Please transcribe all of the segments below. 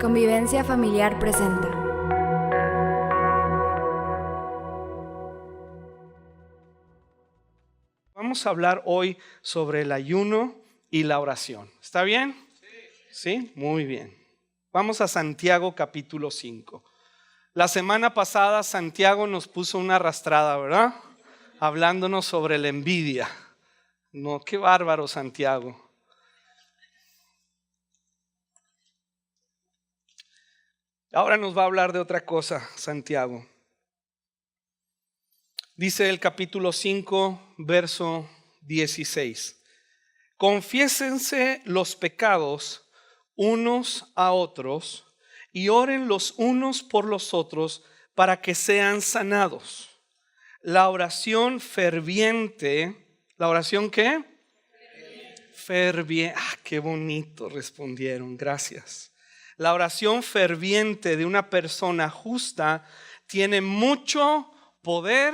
Convivencia Familiar presenta. Vamos a hablar hoy sobre el ayuno y la oración. ¿Está bien? Sí, muy bien. Vamos a Santiago capítulo 5. La semana pasada Santiago nos puso una arrastrada, ¿verdad? Hablándonos sobre la envidia. No, qué bárbaro Santiago. Ahora nos va a hablar de otra cosa, Santiago. Dice el capítulo 5, verso 16. Confiésense los pecados unos a otros y oren los unos por los otros para que sean sanados. La oración ferviente, ¿la oración qué? Ferviente. Qué bonito respondieron, gracias. La oración ferviente de una persona justa tiene mucho poder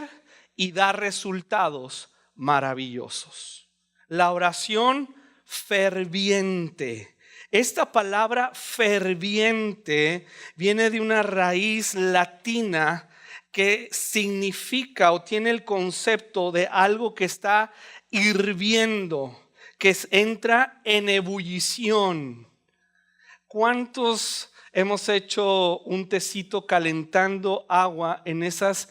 y da resultados maravillosos. La oración ferviente. Esta palabra ferviente viene de una raíz latina que significa o tiene el concepto de algo que está hirviendo, que entra en ebullición. ¿Cuántos hemos hecho un tecito calentando agua en esas,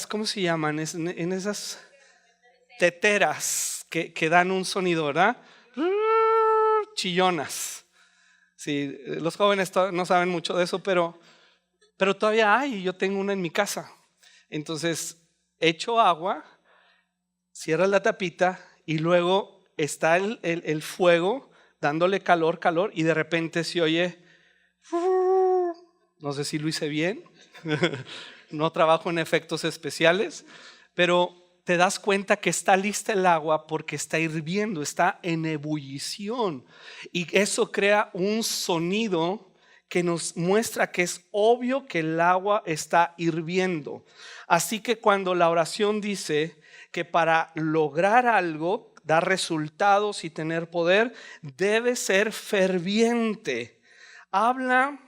¿cómo se llaman? En esas teteras que dan un sonido, ¿verdad? Chillonas. Sí, los jóvenes no saben mucho de eso, pero todavía hay. Yo tengo una en mi casa. Entonces, echo agua, cierras la tapita y luego está el fuego dándole calor, y de repente se oye, no sé si lo hice bien, no trabajo en efectos especiales, pero te das cuenta que está lista el agua porque está hirviendo, está en ebullición, y eso crea un sonido que nos muestra que es obvio que el agua está hirviendo. Así que cuando la oración dice que para lograr algo, dar resultados y tener poder, debe ser ferviente. Habla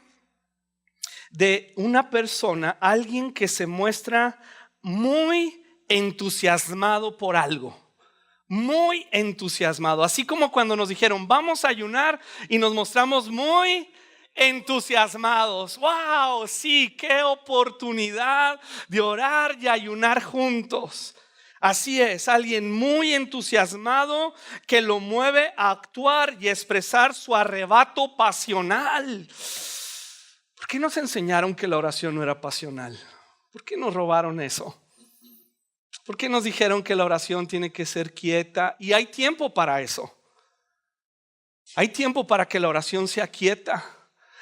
de una persona, alguien que se muestra muy entusiasmado por algo. Muy entusiasmado. Así como cuando nos dijeron vamos a ayunar y nos mostramos muy entusiasmados. ¡Wow! Sí, qué oportunidad de orar y ayunar juntos. Así es, alguien muy entusiasmado que lo mueve a actuar y expresar su arrebato pasional. ¿Por qué nos enseñaron que la oración no era pasional? ¿Por qué nos robaron eso? ¿Por qué nos dijeron que la oración tiene que ser quieta? Y hay tiempo para eso. Hay tiempo para que la oración sea quieta.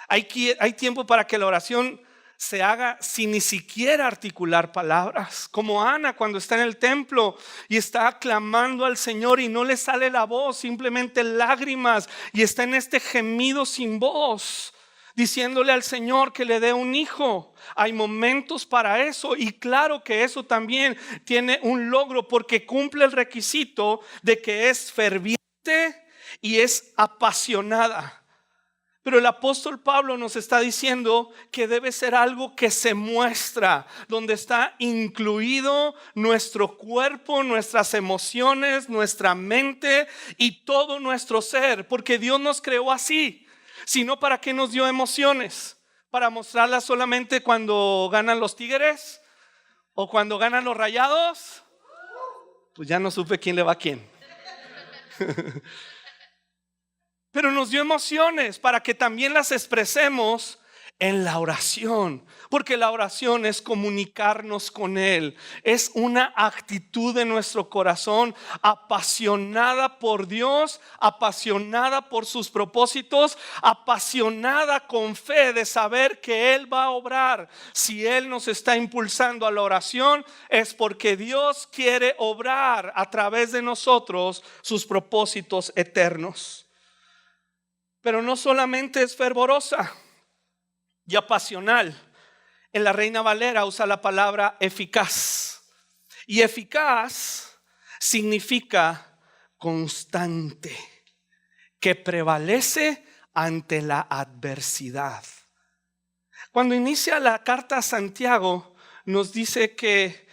Hay tiempo para que la oración se haga sin ni siquiera articular palabras, como Ana cuando está en el templo y está clamando al Señor y no le sale la voz, simplemente lágrimas, y está en este gemido sin voz, diciéndole al Señor que le dé un hijo. Hay momentos para eso, y claro que eso también tiene un logro porque cumple el requisito de que es ferviente y es apasionada. Pero el apóstol Pablo nos está diciendo que debe ser algo que se muestra, donde está incluido nuestro cuerpo, nuestras emociones, nuestra mente y todo nuestro ser, porque Dios nos creó así. Sino, ¿para qué nos dio emociones? ¿Para mostrarlas solamente cuando ganan los Tigres o cuando ganan los Rayados? Pues ya no supe quién le va a quién. Pero nos dio emociones para que también las expresemos en la oración, porque la oración es comunicarnos con Él, es una actitud de nuestro corazón apasionada por Dios, apasionada por sus propósitos, apasionada con fe de saber que Él va a obrar. Si Él nos está impulsando a la oración, es porque Dios quiere obrar a través de nosotros sus propósitos eternos. Pero no solamente es fervorosa y apasional. En la Reina Valera usa la palabra eficaz. Y eficaz significa constante, que prevalece ante la adversidad. Cuando inicia la carta a Santiago, nos dice que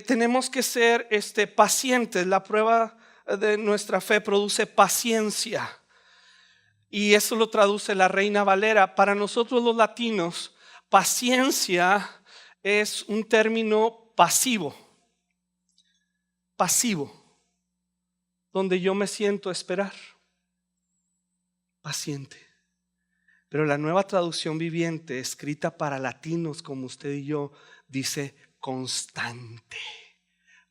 tenemos que ser pacientes. La prueba de nuestra fe produce paciencia. Y eso lo traduce la Reina Valera. Para nosotros los latinos, paciencia es un término pasivo. Pasivo. Donde yo me siento a esperar. Paciente. Pero la Nueva Traducción Viviente, escrita para latinos como usted y yo, dice constante,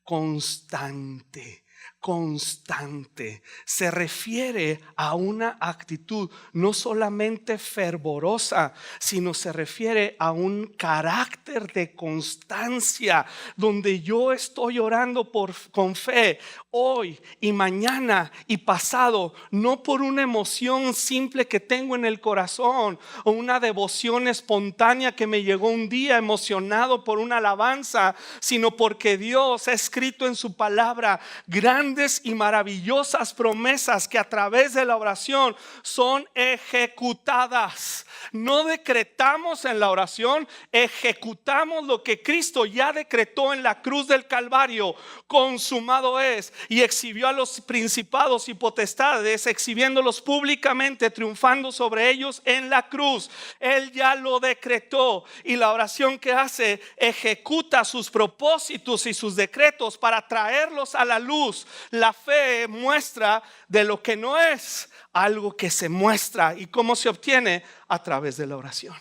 constante, constante. Se refiere a una actitud no solamente fervorosa, sino se refiere a un carácter de constancia, donde yo estoy orando con fe hoy y mañana y pasado, no por una emoción simple que tengo en el corazón o una devoción espontánea que me llegó un día emocionado por una alabanza, sino porque Dios ha escrito en su palabra grandes y maravillosas promesas que a través de la oración son ejecutadas. No decretamos en la oración, ejecutamos lo que Cristo ya decretó en la cruz del Calvario. Consumado es. Y exhibió a los principados y potestades, exhibiéndolos públicamente, triunfando sobre ellos en la cruz. Él ya lo decretó, y la oración que hace ejecuta sus propósitos y sus decretos para traerlos a la luz. La fe muestra de lo que no es, algo que se muestra. ¿Y cómo se obtiene? A través de la oración.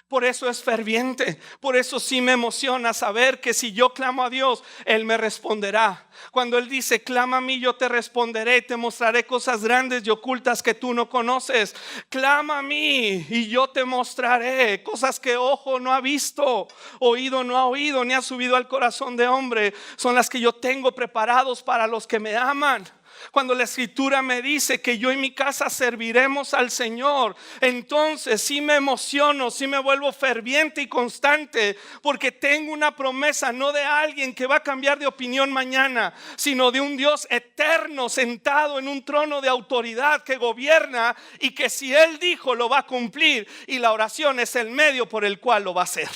Por eso es ferviente. Por eso sí me emociona saber que si yo clamo a Dios, Él me responderá. Cuando Él dice, clama a mí, yo te responderé, te mostraré cosas grandes y ocultas que tú no conoces. Clama a mí y yo te mostraré cosas que ojo no ha visto, oído no ha oído, ni ha subido al corazón de hombre. Son las que yo tengo preparados para los que me aman. Cuando la escritura me dice que yo y mi casa serviremos al Señor, entonces sí me emociono, sí me vuelvo ferviente y constante, porque tengo una promesa no de alguien que va a cambiar de opinión mañana, sino de un Dios eterno sentado en un trono de autoridad que gobierna, y que si Él dijo lo va a cumplir, y la oración es el medio por el cual lo va a hacer.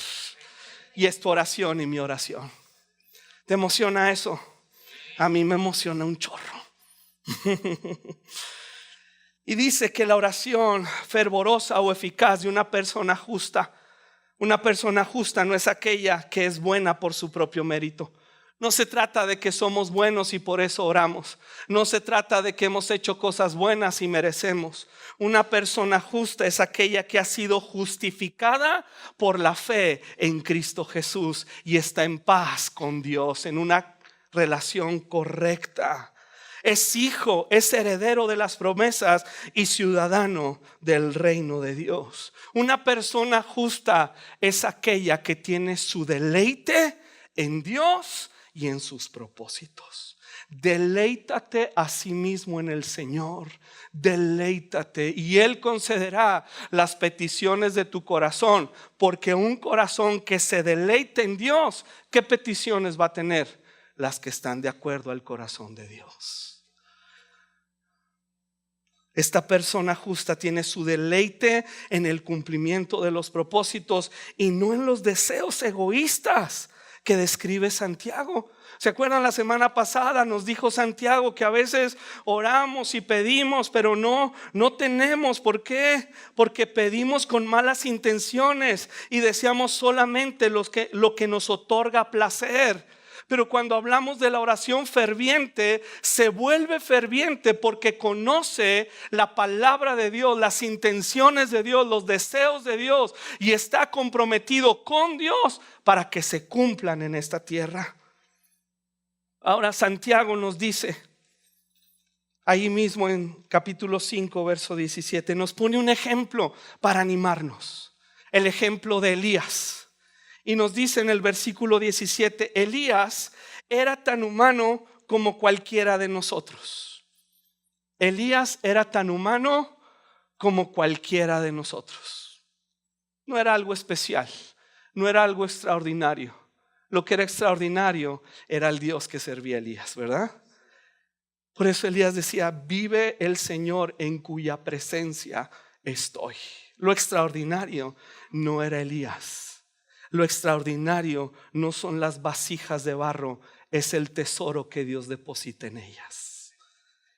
Y es tu oración y mi oración. ¿Te emociona eso? A mí me emociona un chorro. Y dice que la oración fervorosa o eficaz de una persona justa no es aquella que es buena por su propio mérito. No se trata de que somos buenos y por eso oramos. No se trata de que hemos hecho cosas buenas y merecemos. Una persona justa es aquella que ha sido justificada por la fe en Cristo Jesús y está en paz con Dios, en una relación correcta. Es hijo, es heredero de las promesas y ciudadano del reino de Dios. Una persona justa es aquella que tiene su deleite en Dios y en sus propósitos. Deleítate a sí mismo en el Señor. Deleítate y Él concederá las peticiones de tu corazón, porque un corazón que se deleite en Dios, ¿qué peticiones va a tener? Las que están de acuerdo al corazón de Dios. Esta persona justa tiene su deleite en el cumplimiento de los propósitos y no en los deseos egoístas que describe Santiago. ¿Se acuerdan? La semana pasada nos dijo Santiago que a veces oramos y pedimos, pero no tenemos. ¿Por qué? Porque pedimos con malas intenciones y deseamos solamente lo que nos otorga placer. Pero cuando hablamos de la oración ferviente, se vuelve ferviente porque conoce la palabra de Dios, las intenciones de Dios, los deseos de Dios, y está comprometido con Dios para que se cumplan en esta tierra. Ahora Santiago nos dice, ahí mismo en capítulo 5, verso 17, nos pone un ejemplo para animarnos. El ejemplo de Elías. Y nos dice en el versículo 17, Elías era tan humano como cualquiera de nosotros. Elías era tan humano como cualquiera de nosotros. No era algo especial, no era algo extraordinario. Lo que era extraordinario era el Dios que servía a Elías, ¿verdad? Por eso Elías decía: vive el Señor en cuya presencia estoy. Lo extraordinario no era Elías. Lo extraordinario no son las vasijas de barro, es el tesoro que Dios deposita en ellas.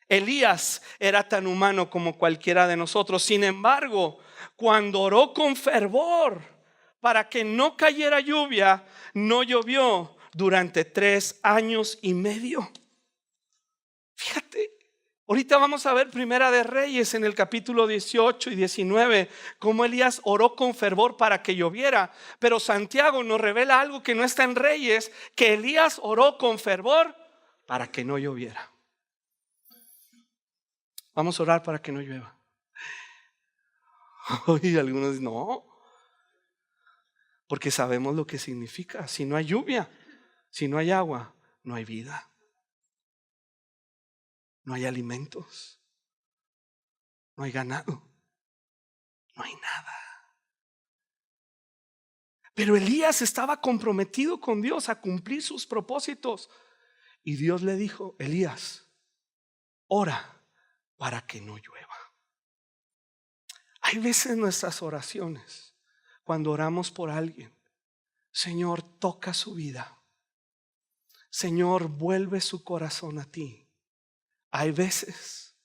Elías era tan humano como cualquiera de nosotros. Sin embargo, cuando oró con fervor para que no cayera lluvia, no llovió durante 3 años y medio. Fíjate, ahorita vamos a ver Primera de Reyes en el capítulo 18 y 19, cómo Elías oró con fervor para que lloviera. Pero Santiago nos revela algo que no está en Reyes, que Elías oró con fervor para que no lloviera. Vamos a orar para que no llueva. Y algunos dicen: no, porque sabemos lo que significa. Si no hay lluvia, si no hay agua, no hay vida. No hay alimentos, no hay ganado, no hay nada. Pero Elías estaba comprometido con Dios a cumplir sus propósitos. Y Dios le dijo: Elías, ora para que no llueva. Hay veces nuestras oraciones, cuando oramos por alguien: Señor, toca su vida. Señor, vuelve su corazón a ti. Hay veces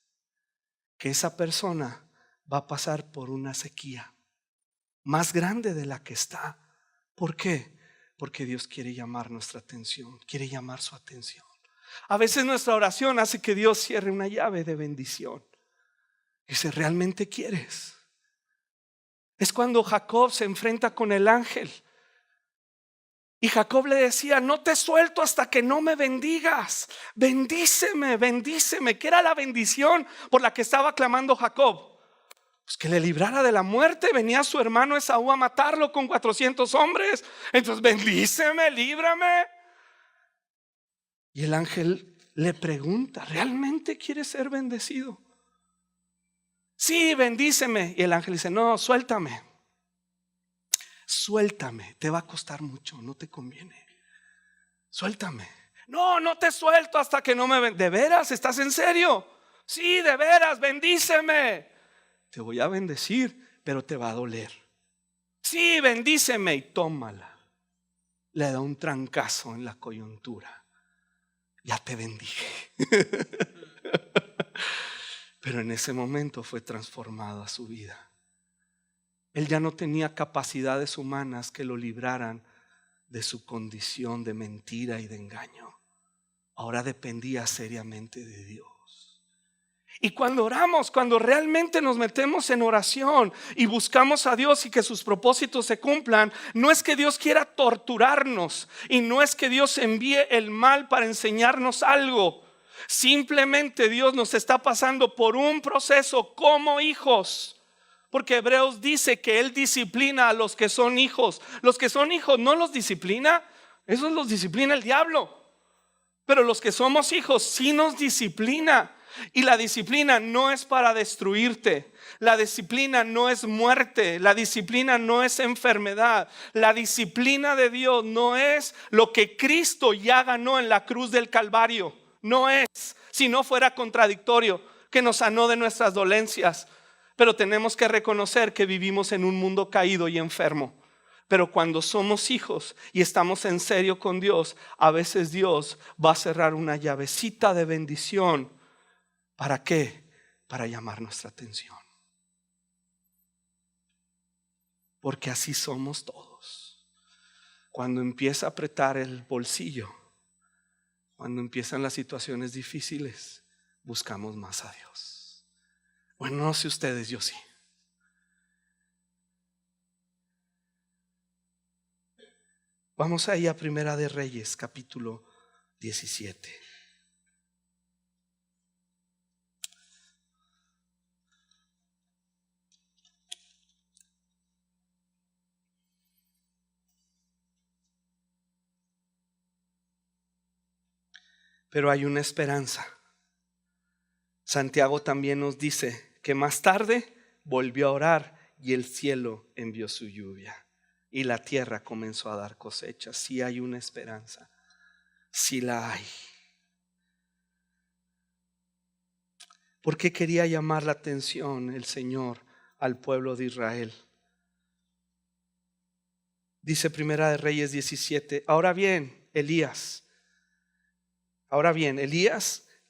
que esa persona va a pasar por una sequía más grande de la que está. ¿Por qué? Porque Dios quiere llamar nuestra atención, quiere llamar su atención. A veces nuestra oración hace que Dios cierre una llave de bendición. Dice: ¿realmente quieres? Es cuando Jacob se enfrenta con el ángel. Y Jacob le decía: no te suelto hasta que no me bendigas. Bendíceme, bendíceme. ¿Qué era la bendición por la que estaba clamando Jacob? Pues que le librara de la muerte. Venía su hermano Esaú a matarlo con 400 hombres. Entonces: bendíceme, líbrame. Y el ángel le pregunta: ¿realmente quieres ser bendecido? Sí, bendíceme. Y el ángel dice: no, suéltame. Suéltame, te va a costar mucho, no te conviene. Suéltame. No, no te suelto hasta que no me... ¿De veras? ¿Estás en serio? Sí, de veras, bendíceme. Te voy a bendecir, pero te va a doler. Sí, bendíceme. Y tómala. Le da un trancazo en la coyuntura. Ya te bendije. Pero en ese momento fue transformada su vida. Él ya no tenía capacidades humanas que lo libraran de su condición de mentira y de engaño. Ahora dependía seriamente de Dios. Y cuando oramos, cuando realmente nos metemos en oración y buscamos a Dios y que sus propósitos se cumplan, no es que Dios quiera torturarnos y no es que Dios envíe el mal para enseñarnos algo. Simplemente Dios nos está pasando por un proceso como hijos. Porque Hebreos dice que Él disciplina a los que son hijos. Los que son hijos no los disciplina, esos los disciplina el diablo. Pero los que somos hijos sí nos disciplina. Y la disciplina no es para destruirte. La disciplina no es muerte. La disciplina no es enfermedad. La disciplina de Dios no es lo que Cristo ya ganó en la cruz del Calvario. No es, si no fuera contradictorio, que nos sanó de nuestras dolencias. Pero tenemos que reconocer que vivimos en un mundo caído y enfermo. Pero cuando somos hijos y estamos en serio con Dios, a veces Dios va a cerrar una llavecita de bendición. ¿Para qué? Para llamar nuestra atención. Porque así somos todos. Cuando empieza a apretar el bolsillo, cuando empiezan las situaciones difíciles, buscamos más a Dios. Bueno, no sé ustedes, yo sí. Vamos ahí a Primera de Reyes, capítulo 17. Pero hay una esperanza. Santiago también nos dice que más tarde volvió a orar y el cielo envió su lluvia y la tierra comenzó a dar cosechas. Sí hay una esperanza, sí la hay. porque quería llamar la atención el Señor al pueblo de Israel. Dice Primera de Reyes 17, ahora bien, Elías,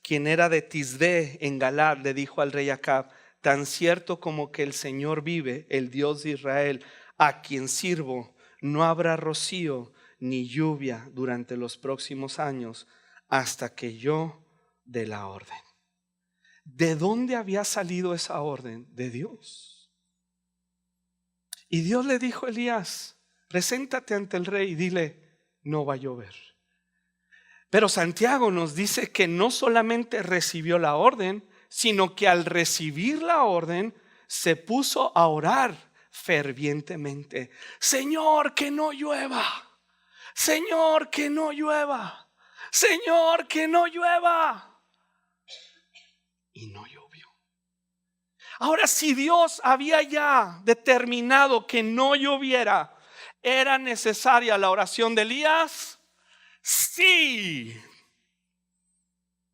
quien era de Tisbé en Galad, le dijo al rey Acab, tan cierto como que el Señor vive, el Dios de Israel, a quien sirvo, no habrá rocío ni lluvia durante los próximos años hasta que yo dé la orden. ¿De dónde había salido esa orden? De Dios. Y Dios le dijo a Elías, preséntate ante el rey y dile, no va a llover. Pero Santiago nos dice que no solamente recibió la orden, sino que al recibir la orden se puso a orar fervientemente. Señor, que no llueva. Señor, que no llueva. Señor, que no llueva. Y no llovió. Ahora, si Dios había ya determinado que no lloviera, ¿era necesaria la oración de Elías? Sí.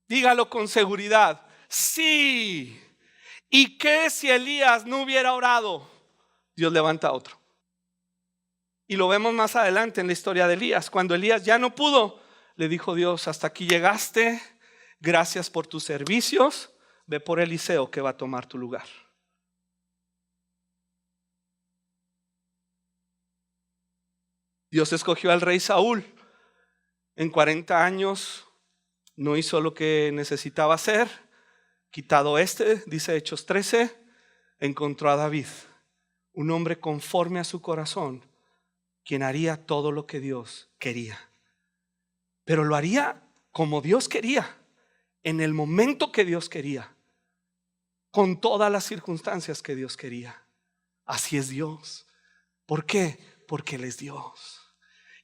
Dígalo con seguridad. Sí. ¿Y qué si Elías no hubiera orado? Dios levanta a otro. Y lo vemos más adelante en la historia de Elías. Cuando Elías ya no pudo, le dijo Dios, hasta aquí llegaste, gracias por tus servicios, ve por Eliseo que va a tomar tu lugar. Dios escogió al rey Saúl. En 40 años no hizo lo que necesitaba hacer. Quitado dice Hechos 13, encontró a David, un hombre conforme a su corazón, quien haría todo lo que Dios quería. Pero lo haría como Dios quería, en el momento que Dios quería, con todas las circunstancias que Dios quería. Así es Dios. ¿Por qué? Porque Él es Dios.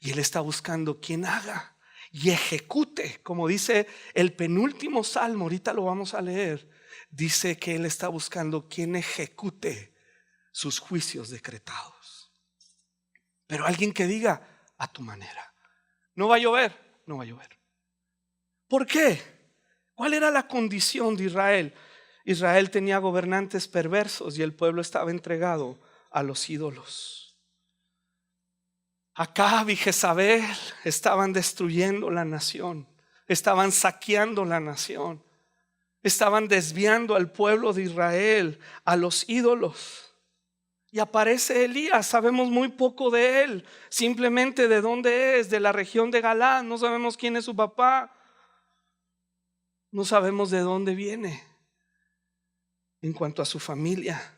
Y Él está buscando quien haga y ejecute, como dice el penúltimo salmo, ahorita lo vamos a leer. Dice que Él está buscando quien ejecute sus juicios decretados. Pero alguien que diga, a tu manera. No va a llover, no va a llover. ¿Por qué? ¿Cuál era la condición de Israel? Israel tenía gobernantes perversos y el pueblo estaba entregado a los ídolos. Acab y Jezabel estaban destruyendo la nación, estaban saqueando la nación, estaban desviando al pueblo de Israel a los ídolos. Y aparece Elías, sabemos muy poco de él, simplemente de dónde es, de la región de Galad, no sabemos quién es su papá, no sabemos de dónde viene. En cuanto a su familia,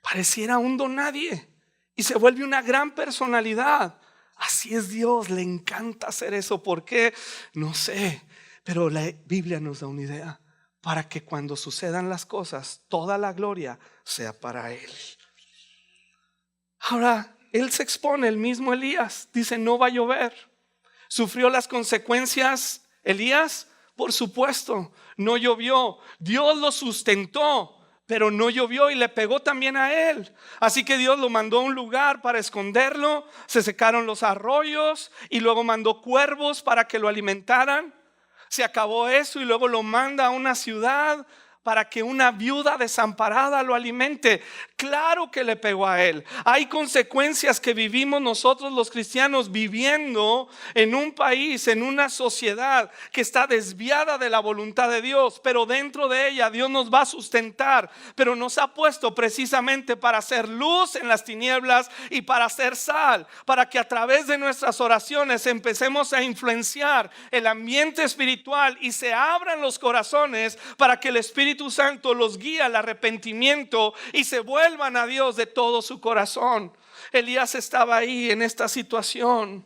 pareciera un don nadie. Y se vuelve una gran personalidad. Así es Dios, le encanta hacer eso. ¿Por qué? No sé, pero la Biblia nos da una idea. Para que cuando sucedan las cosas, toda la gloria sea para Él. Ahora, Él se expone, el mismo Elías. Dice, no va a llover. ¿Sufrió las consecuencias Elías? Por supuesto, no llovió. Dios lo sustentó, pero no llovió y le pegó también a él. Así que Dios lo mandó a un lugar para esconderlo. Se secaron los arroyos y luego mandó cuervos para que lo alimentaran. Se acabó eso y luego lo manda a una ciudad para que una viuda desamparada lo alimente. Claro que le pegó a él. Hay consecuencias que vivimos nosotros los cristianos viviendo en un país, en una sociedad que está desviada de la voluntad de Dios, pero dentro de ella Dios nos va a sustentar, pero nos ha puesto precisamente para hacer luz en las tinieblas y para hacer sal, para que a través de nuestras oraciones empecemos a influenciar el ambiente espiritual y se abran los corazones para que el Espíritu Santo los guíe al arrepentimiento y se vuelvan a Dios de todo su corazón. Elías estaba ahí en esta situación.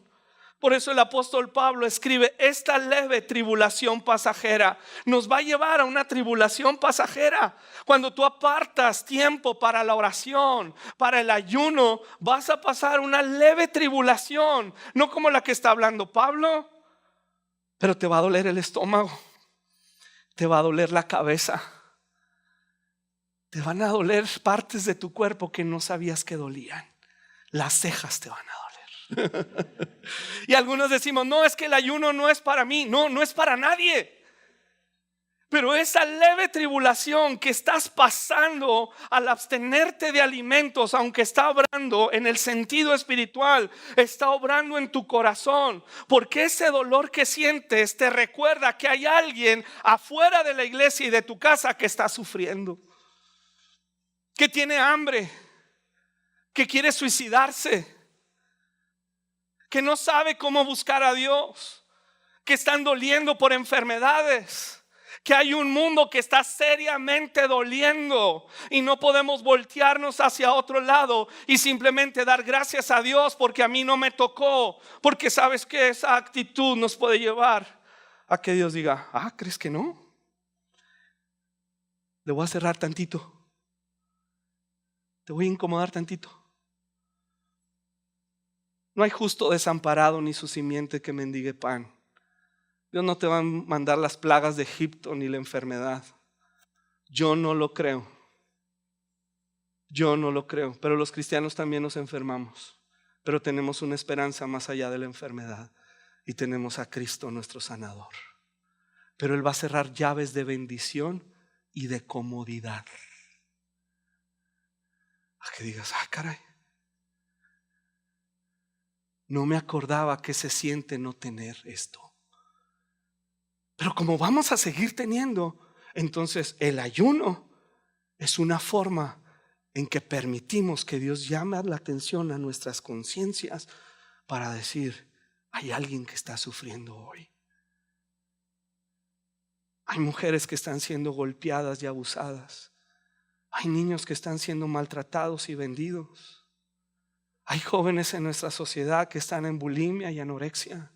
Por eso el apóstol Pablo escribe: esta leve tribulación pasajera nos va a llevar a una tribulación pasajera. Cuando tú apartas tiempo para la oración, para el ayuno, vas a pasar una leve tribulación, no como la que está hablando Pablo, pero te va a doler el estómago, te va a doler la cabeza, te van a doler partes de tu cuerpo que no sabías que dolían. Las cejas te van a doler. Y algunos decimos: no, es que el ayuno no es para mí. No, no es para nadie. Pero esa leve tribulación que estás pasando al abstenerte de alimentos, aunque está obrando en el sentido espiritual, está obrando en tu corazón, porque ese dolor que sientes te recuerda que hay alguien afuera de la iglesia y de tu casa que está sufriendo, que tiene hambre, que quiere suicidarse, que no sabe cómo buscar a Dios, que están doliendo por enfermedades, que hay un mundo que está seriamente doliendo y no podemos voltearnos hacia otro lado y simplemente dar gracias a Dios porque a mí no me tocó, porque sabes que esa actitud nos puede llevar a que Dios diga: ¿crees que no? Le voy a cerrar tantito, te voy a incomodar tantito. No hay justo desamparado ni su simiente que mendigue pan. Dios no te va a mandar las plagas de Egipto ni la enfermedad. Yo no lo creo. Yo no lo creo. Pero los cristianos también nos enfermamos. Pero tenemos una esperanza más allá de la enfermedad. Y tenemos a Cristo nuestro sanador. Pero Él va a cerrar llaves de bendición y de comodidad. A que digas: caray, no me acordaba que se siente no tener esto. Pero como vamos a seguir teniendo, entonces el ayuno es una forma en que permitimos que Dios llame la atención a nuestras conciencias para decir: hay alguien que está sufriendo hoy. Hay mujeres que están siendo golpeadas y abusadas. Hay niños que están siendo maltratados y vendidos. Hay jóvenes en nuestra sociedad que están en bulimia y anorexia,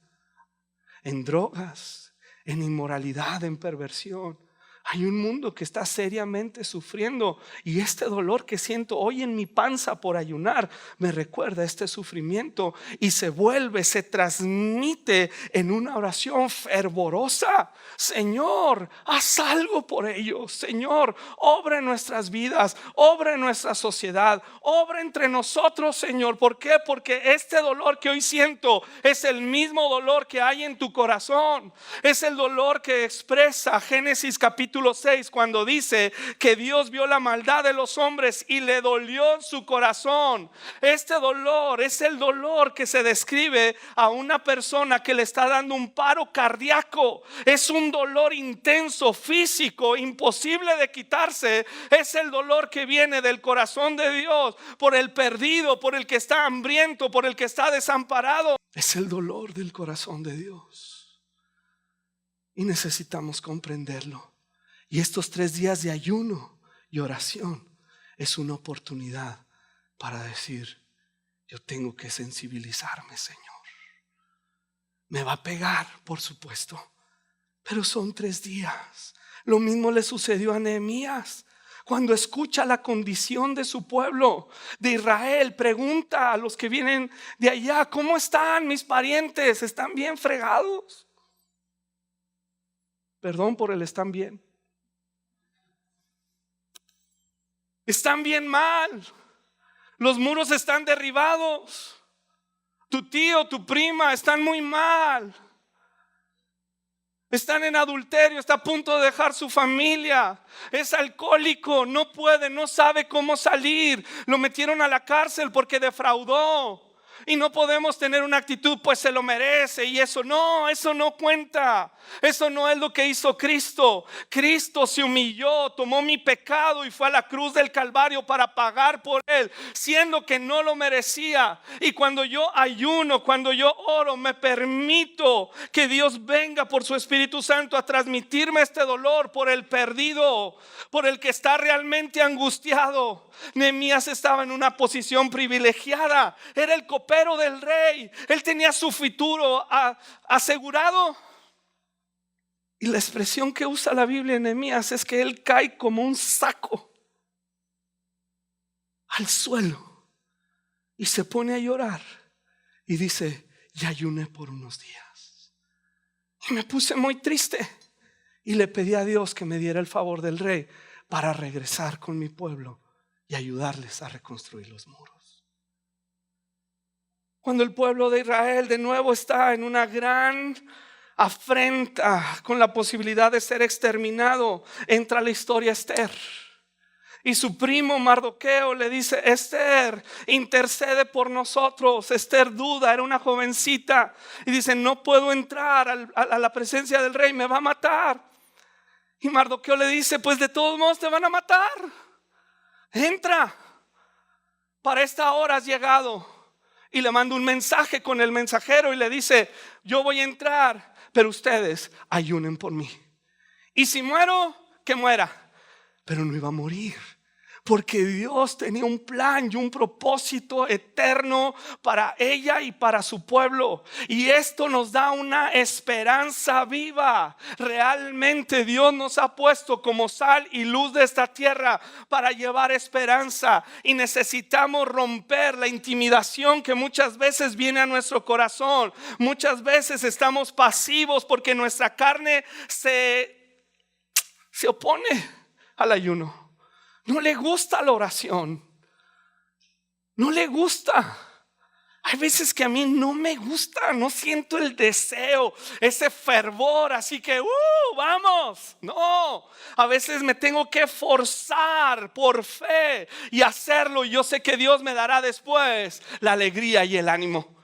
en drogas, en inmoralidad, en perversión. Hay un mundo que está seriamente sufriendo, y este dolor que siento hoy en mi panza por ayunar me recuerda este sufrimiento y se transmite en una oración fervorosa: Señor, haz algo por ellos. Señor, obra en nuestras vidas, obra en nuestra sociedad, obra entre nosotros, Señor. ¿Por qué? Porque este dolor que hoy siento es el mismo dolor que hay en tu corazón. Es el dolor que expresa Génesis capítulo 6, cuando dice que Dios vio la maldad de los hombres y le dolió en su corazón. Este dolor es el dolor que se describe a una persona que le está dando un paro cardíaco. Es un dolor intenso, físico, imposible de quitarse. Es el dolor que viene del corazón de Dios por el perdido, por el que está hambriento, por el que está desamparado. Es el dolor del corazón de Dios, y necesitamos comprenderlo. Y estos 3 días de ayuno y oración es una oportunidad para decir: yo tengo que sensibilizarme, Señor. Me va a pegar, por supuesto, pero son 3 días. Lo mismo le sucedió a Nehemías. Cuando escucha la condición de su pueblo de Israel, pregunta a los que vienen de allá: ¿cómo están mis parientes? ¿Están bien fregados? Perdón por el están bien. Están bien mal. Los muros están derribados. Tu tío, tu prima están muy mal. Están en adulterio, está a punto de dejar su familia. Es alcohólico, no puede, no sabe cómo salir. Lo metieron a la cárcel porque defraudó. Y no podemos tener una actitud: pues se lo merece, y eso no cuenta. Eso no es lo que hizo Cristo. Cristo se humilló, tomó mi pecado y fue a la cruz del Calvario para pagar por él, siendo que no lo merecía. Y cuando yo ayuno, cuando yo oro, me permito que Dios venga por su Espíritu Santo a transmitirme este dolor por el perdido, por el que está realmente angustiado. Nehemías estaba en una posición privilegiada. Era el copero del rey. Él tenía su futuro asegurado. Y la expresión que usa la Biblia en Nehemías es que él cae como un saco al suelo y se pone a llorar y dice: ya ayuné por unos días y me puse muy triste, y le pedí a Dios que me diera el favor del rey para regresar con mi pueblo y ayudarles a reconstruir los muros. Cuando el pueblo de Israel de nuevo está en una gran afrenta con la posibilidad de ser exterminado, entra a la historia Esther. Y su primo Mardoqueo le dice: Esther, intercede por nosotros. Esther duda, era una jovencita, y dice: no puedo entrar a la presencia del rey, me va a matar. Y Mardoqueo le dice: pues de todos modos te van a matar, entra, para esta hora has llegado. Y le manda un mensaje con el mensajero y le dice: yo voy a entrar, pero ustedes ayunen por mí. Y si muero, que muera. Pero no iba a morir, porque Dios tenía un plan y un propósito eterno para ella y para su pueblo. Y esto nos da una esperanza viva. Realmente Dios nos ha puesto como sal y luz de esta tierra para llevar esperanza. Y necesitamos romper la intimidación que muchas veces viene a nuestro corazón. Muchas veces estamos pasivos porque nuestra carne se opone al ayuno. No le gusta la oración, no le gusta. Hay veces que a mí no me gusta, no siento el deseo, ese fervor, así que vamos. No, a veces me tengo que forzar por fe y hacerlo. Y yo sé que Dios me dará después la alegría y el ánimo.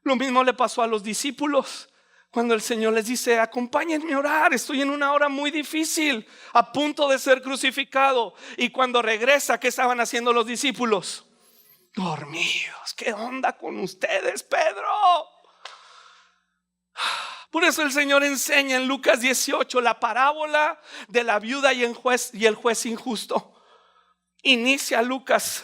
Lo mismo le pasó a los discípulos. Cuando el Señor les dice: acompáñenme a orar, estoy en una hora muy difícil, a punto de ser crucificado. Y cuando regresa, ¿qué estaban haciendo los discípulos? Dormidos. ¿Qué onda con ustedes, Pedro? Por eso el Señor enseña en Lucas 18 la parábola de la viuda y el juez injusto. Inicia Lucas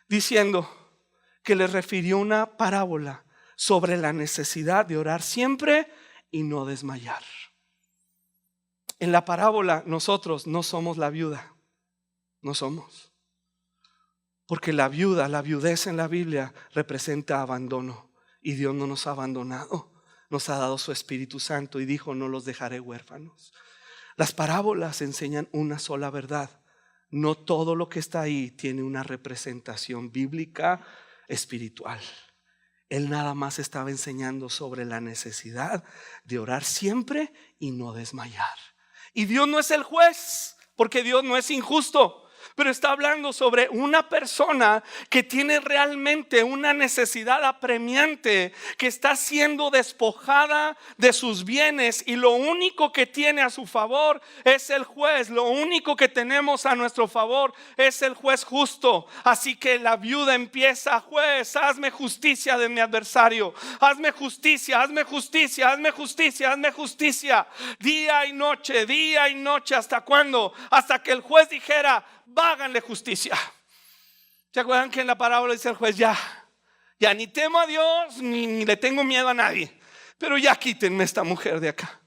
diciendo que le refirió una parábola sobre la necesidad de orar siempre y no desmayar. En la parábola nosotros no somos la viuda, no somos. Porque la viudez en la Biblia representa abandono, y Dios no nos ha abandonado, nos ha dado su Espíritu Santo y dijo: no los dejaré huérfanos. Las parábolas enseñan una sola verdad: no todo lo que está ahí tiene una representación bíblica espiritual. Él nada más estaba enseñando sobre la necesidad de orar siempre y no desmayar. Y Dios no es el juez, porque Dios no es injusto, pero está hablando sobre una persona que tiene realmente una necesidad apremiante, que está siendo despojada de sus bienes, y lo único que tiene a su favor es el juez. Lo único que tenemos a nuestro favor es el juez justo. Así que la viuda empieza: juez, hazme justicia de mi adversario, hazme justicia, hazme justicia, hazme justicia, hazme justicia, día y noche, ¿hasta cuándo? Hasta que el juez dijera: háganle justicia. ¿Se acuerdan que en la parábola dice el juez: ya ni temo a Dios, ni le tengo miedo a nadie, pero ya quítenme esta mujer de acá?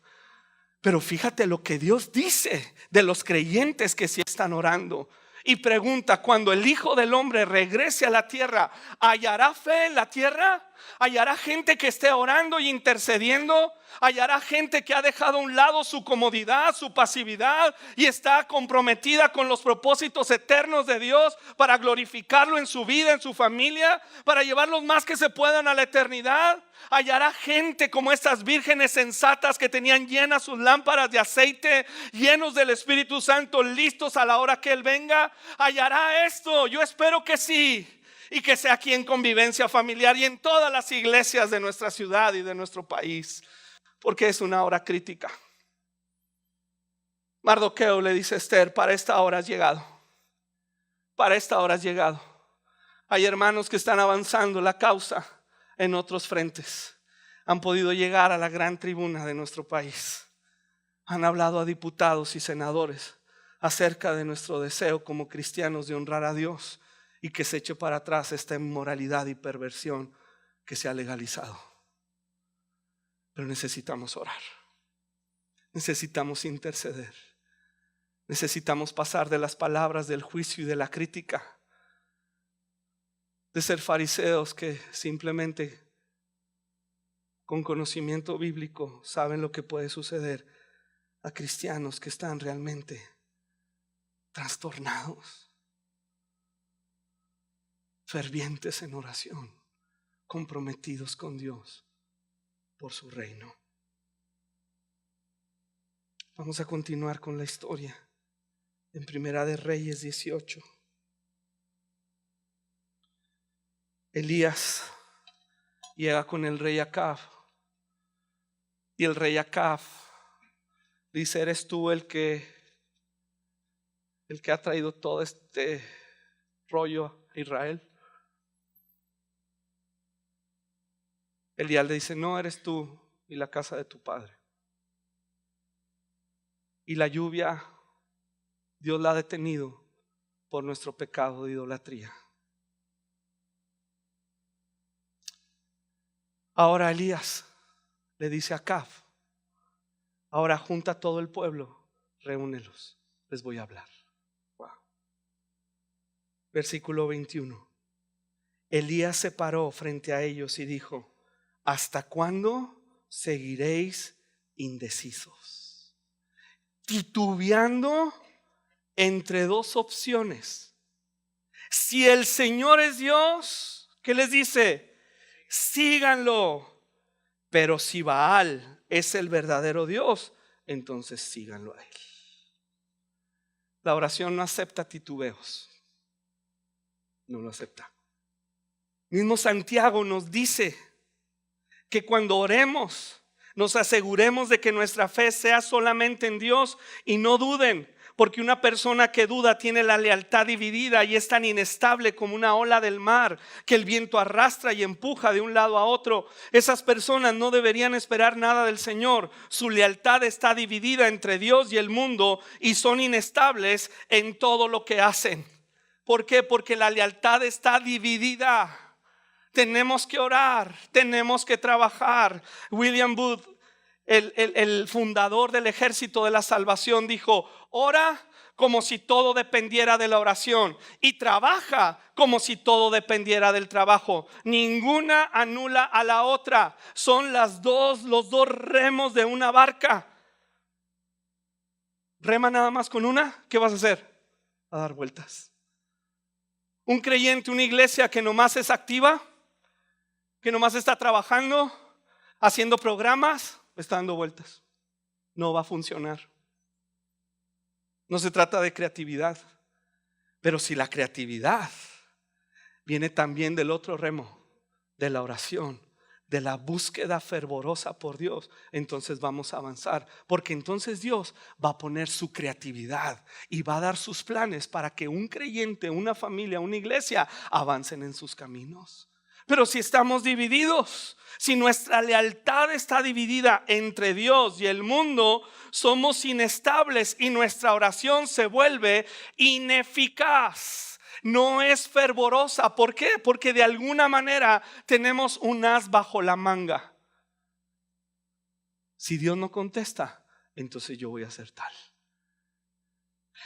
Pero fíjate lo que Dios dice de los creyentes que sí están orando. Y pregunta: cuando el Hijo del Hombre regrese a la tierra, ¿hallará fe en la tierra? ¿Hallará gente que esté orando y intercediendo? ¿Hallará gente que ha dejado a un lado su comodidad, su pasividad, y está comprometida con los propósitos eternos de Dios para glorificarlo en su vida, en su familia, para llevarlos más que se puedan a la eternidad? ¿Hallará gente como estas vírgenes sensatas que tenían llenas sus lámparas de aceite, llenos del Espíritu Santo, listos a la hora que Él venga? ¿Hallará esto? Yo espero que sí. Y que sea aquí en Convivencia Familiar y en todas las iglesias de nuestra ciudad y de nuestro país, porque es una hora crítica. Mardoqueo le dice a Esther: para esta hora has llegado, para esta hora has llegado. Hay hermanos que están avanzando la causa en otros frentes, han podido llegar a la gran tribuna de nuestro país, han hablado a diputados y senadores acerca de nuestro deseo como cristianos de honrar a Dios y que se eche para atrás esta inmoralidad y perversión que se ha legalizado. Pero necesitamos orar, necesitamos interceder, necesitamos pasar de las palabras del juicio y de la crítica, de ser fariseos que simplemente con conocimiento bíblico saben lo que puede suceder, a cristianos que están realmente trastornados, fervientes en oración, comprometidos con Dios por su reino. Vamos a continuar con la historia en Primera de Reyes 18. Elías llega con el rey Acab y el rey Acab dice: ¿eres tú el que ha traído todo este rollo a Israel? Elías le dice: no, eres tú y la casa de tu padre. Y la lluvia Dios la ha detenido por nuestro pecado de idolatría. Ahora Elías le dice a Acab: ahora junta todo el pueblo, reúnelos, les voy a hablar. Wow. Versículo 21. Elías se paró frente a ellos y dijo: ¿hasta cuándo seguiréis indecisos, titubeando entre dos opciones? Si el Señor es Dios, ¿qué les dice? Síganlo. Pero si Baal es el verdadero Dios, entonces síganlo a él. La oración no acepta titubeos. No lo acepta. Mismo Santiago nos dice que cuando oremos nos aseguremos de que nuestra fe sea solamente en Dios y no duden, porque una persona que duda tiene la lealtad dividida y es tan inestable como una ola del mar que el viento arrastra y empuja de un lado a otro. Esas personas no deberían esperar nada del Señor. Su lealtad está dividida entre Dios y el mundo y son inestables en todo lo que hacen. ¿Por qué? Porque la lealtad está dividida. Tenemos que orar, tenemos que trabajar. William Booth, el fundador del Ejército de la Salvación, dijo: ora como si todo dependiera de la oración y trabaja como si todo dependiera del trabajo. Ninguna anula a la otra. Son los dos remos de una barca. Rema nada más con una, ¿qué vas a hacer? A dar vueltas. Un creyente, una iglesia que nomás es activa, que nomás está trabajando, haciendo programas, está dando vueltas. No va a funcionar. No se trata de creatividad. Pero si la creatividad viene también del otro remo, de la oración, de la búsqueda fervorosa por Dios, entonces vamos a avanzar. Porque entonces Dios va a poner su creatividad y va a dar sus planes para que un creyente, una familia, una iglesia avancen en sus caminos. Pero si estamos divididos, si nuestra lealtad está dividida entre Dios y el mundo, somos inestables y nuestra oración se vuelve ineficaz. No es fervorosa. ¿Por qué? Porque de alguna manera tenemos un as bajo la manga. Si Dios no contesta, entonces yo voy a hacer tal.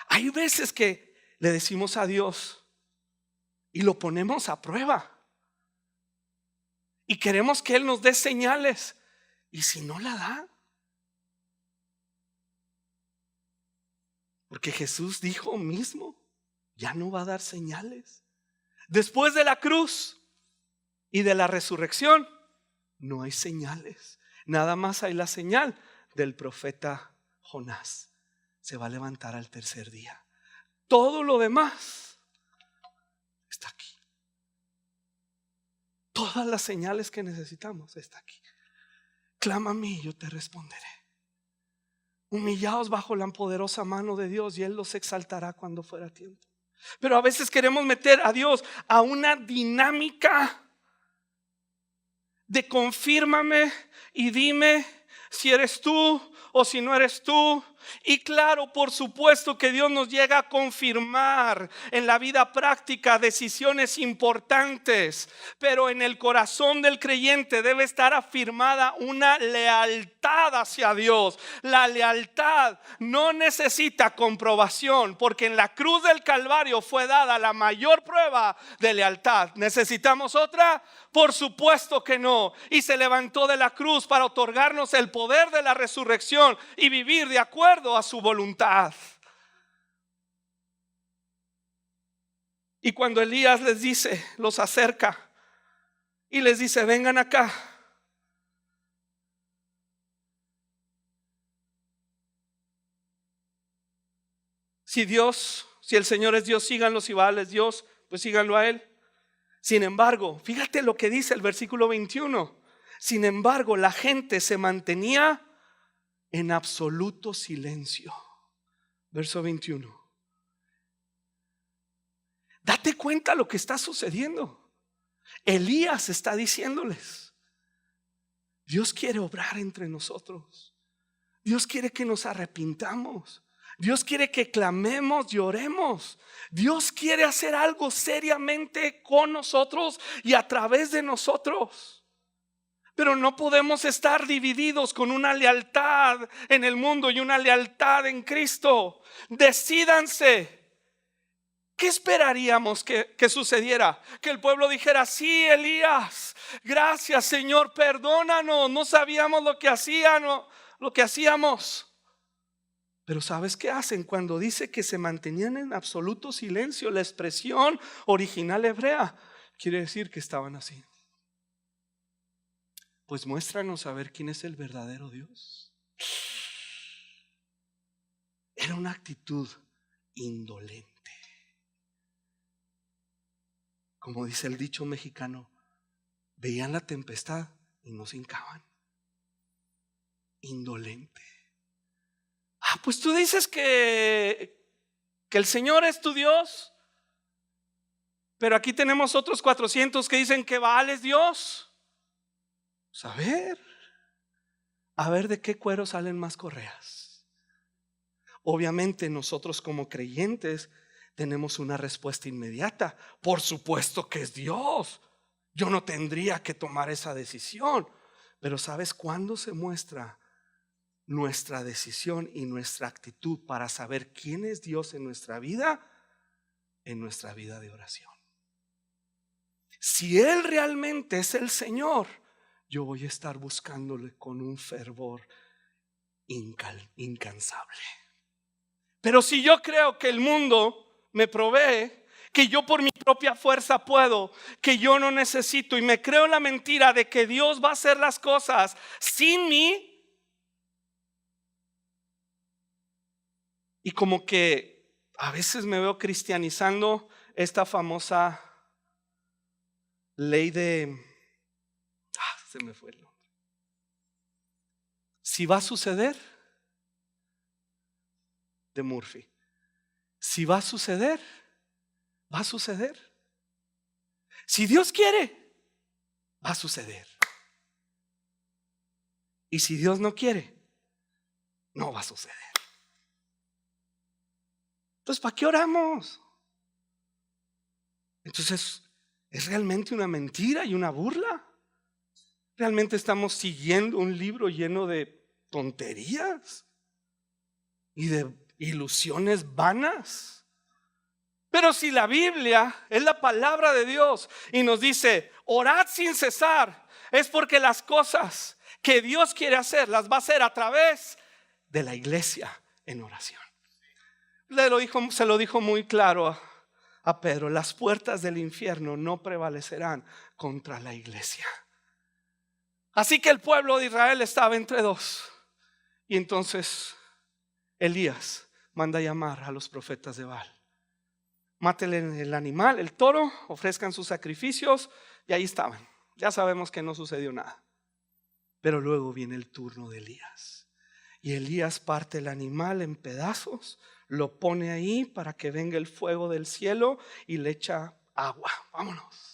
Hay veces que le decimos a Dios y lo ponemos a prueba. Y queremos que Él nos dé señales. ¿Y si no la da? Porque Jesús dijo mismo: ya no va a dar señales. Después de la cruz y de la resurrección, no hay señales. Nada más hay la señal del profeta Jonás. Se va a levantar al tercer día. Todo lo demás está aquí. Todas las señales que necesitamos está aquí. Clama a mí y yo te responderé. Humillaos bajo la poderosa mano de Dios y Él los exaltará cuando fuera tiempo. Pero a veces queremos meter a Dios a una dinámica de confírmame y dime si eres tú o si no eres tú. Y claro, por supuesto que Dios nos llega a confirmar en la vida práctica decisiones importantes, pero en el corazón del creyente debe estar afirmada una lealtad hacia Dios. La lealtad no necesita comprobación, porque en la cruz del Calvario fue dada la mayor prueba de lealtad. ¿Necesitamos otra? Por supuesto que no. Y se levantó de la cruz para otorgarnos el poder de la resurrección y vivir de acuerdo a su voluntad. Y cuando Elías les dice, los acerca y les dice: vengan acá. Si el Señor es Dios, síganlo. Si Baal es Dios, pues síganlo a él. Sin embargo, fíjate lo que dice el versículo 21. Sin embargo, la gente se mantenía en absoluto silencio. Verso 21. Date cuenta lo que está sucediendo. Elías está diciéndoles: Dios quiere obrar entre nosotros. Dios quiere que nos arrepintamos. Dios quiere que clamemos y oremos. Dios quiere hacer algo seriamente con nosotros y a través de nosotros. Pero no podemos estar divididos con una lealtad en el mundo y una lealtad en Cristo. Decídanse. ¿Qué esperaríamos que sucediera? Que el pueblo dijera: sí, Elías, gracias, Señor, perdónanos, no sabíamos lo que hacíamos. Pero ¿sabes qué hacen? Cuando dice que se mantenían en absoluto silencio, la expresión original hebrea quiere decir que estaban así. Pues muéstranos a ver quién es el verdadero Dios. Era una actitud indolente. Como dice el dicho mexicano, veían la tempestad y no se hincaban. Indolente. Pues tú dices que el Señor es tu Dios, pero aquí tenemos otros 400 que dicen que Baal es Dios. Pues a ver de qué cuero salen más correas. Obviamente nosotros como creyentes tenemos una respuesta inmediata. Por supuesto que es Dios. Yo no tendría que tomar esa decisión. Pero ¿sabes cuándo se muestra nuestra decisión y nuestra actitud para saber quién es Dios en nuestra vida? En nuestra vida de oración. Si Él realmente es el Señor, yo voy a estar buscándole con un fervor incansable. Pero si yo creo que el mundo me provee, que yo por mi propia fuerza puedo, que yo no necesito, y me creo la mentira de que Dios va a hacer las cosas sin mí, y como que a veces me veo cristianizando esta famosa ley de se me fue el nombre. Si va a suceder, de Murphy. Si va a suceder, va a suceder. Si Dios quiere, va a suceder. Y si Dios no quiere, no va a suceder. Entonces, ¿para qué oramos? Entonces, ¿es realmente una mentira y una burla? ¿Realmente estamos siguiendo un libro lleno de tonterías y de ilusiones vanas? Pero si la Biblia es la palabra de Dios y nos dice: orad sin cesar, es porque las cosas que Dios quiere hacer las va a hacer a través de la iglesia en oración. Se lo dijo muy claro a Pedro: las puertas del infierno no prevalecerán contra la iglesia. Así que el pueblo de Israel estaba entre dos. Y entonces Elías manda llamar a los profetas de Baal. Mátenle el animal, el toro, ofrezcan sus sacrificios. Y ahí estaban. Ya sabemos que no sucedió nada. Pero luego viene el turno de Elías. Y Elías parte el animal en pedazos, lo pone ahí para que venga el fuego del cielo y le echa agua. Vámonos.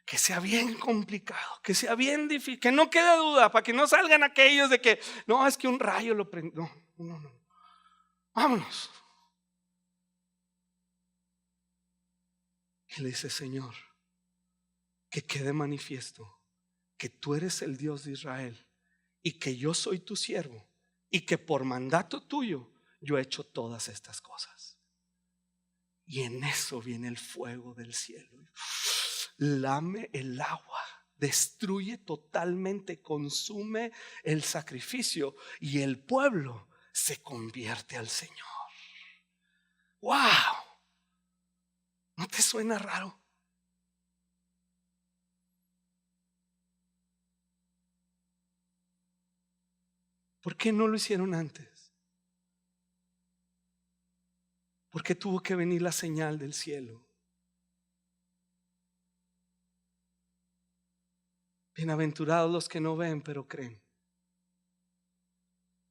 Que sea bien complicado, que sea bien difícil, que no quede duda, para que no salgan aquellos de que no, es que un rayo lo prendió. No. Vámonos. Y le dice: Señor, que quede manifiesto que tú eres el Dios de Israel y que yo soy tu siervo y que por mandato tuyo yo he hecho todas estas cosas. Y en eso viene el fuego del cielo, lame el agua, destruye totalmente, consume el sacrificio y el pueblo se convierte al Señor. ¡Wow! ¿No te suena raro? ¿Por qué no lo hicieron antes? Porque tuvo que venir la señal del cielo. Bienaventurados los que no ven pero creen.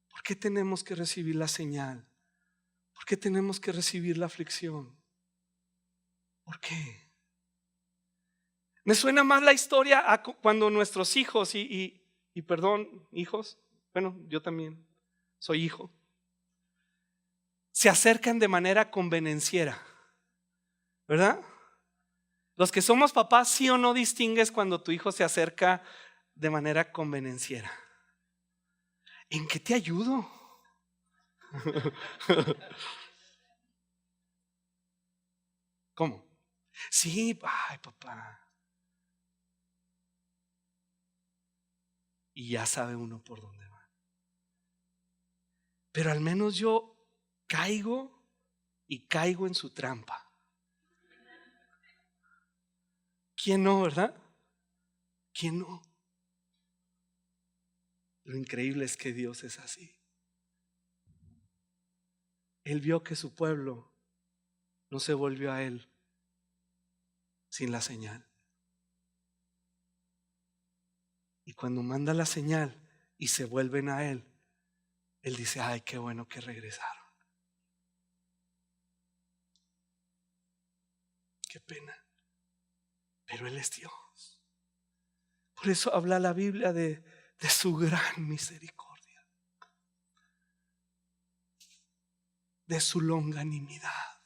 ¿Por qué tenemos que recibir la señal? ¿Por qué tenemos que recibir la aflicción? ¿Por qué? Me suena más la historia a cuando nuestros hijos y perdón, hijos, bueno, yo también soy hijo, se acercan de manera convenenciera, ¿verdad? Los que somos papás, sí o no distingues cuando tu hijo se acerca de manera convenenciera. ¿En qué te ayudo? ¿Cómo? Sí, ay, papá. Y ya sabe uno por dónde va. Pero al menos yo caigo y caigo en su trampa. ¿Quién no, verdad? ¿Quién no? Lo increíble es que Dios es así. Él vio que su pueblo no se volvió a Él sin la señal. Y cuando manda la señal y se vuelven a Él, Él dice, ay, qué bueno que regresaron. Qué pena. Pero Él es Dios. Por eso habla la Biblia de su gran misericordia, de su longanimidad.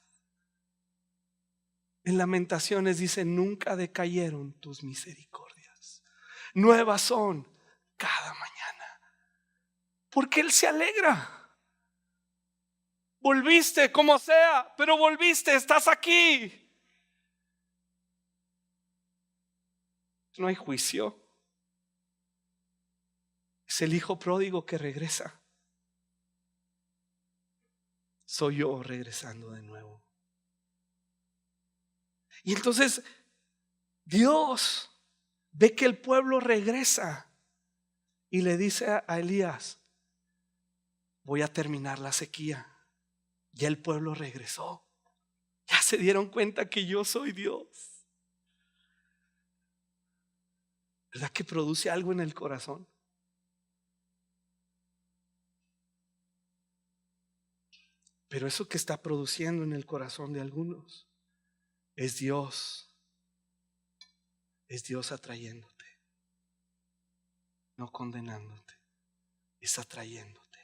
En Lamentaciones dice, nunca decayeron tus misericordias. Nuevas son cada mañana. Porque Él se alegra. Volviste como sea, pero volviste, estás aquí. No hay juicio. Es el hijo pródigo que regresa. Soy yo regresando de nuevo. Y entonces Dios ve que el pueblo regresa y le dice a Elías, voy a terminar la sequía. Ya el pueblo regresó. Ya se dieron cuenta que yo soy Dios. ¿Verdad que produce algo en el corazón? Pero eso que está produciendo en el corazón de algunos es Dios atrayéndote, no condenándote, es atrayéndote.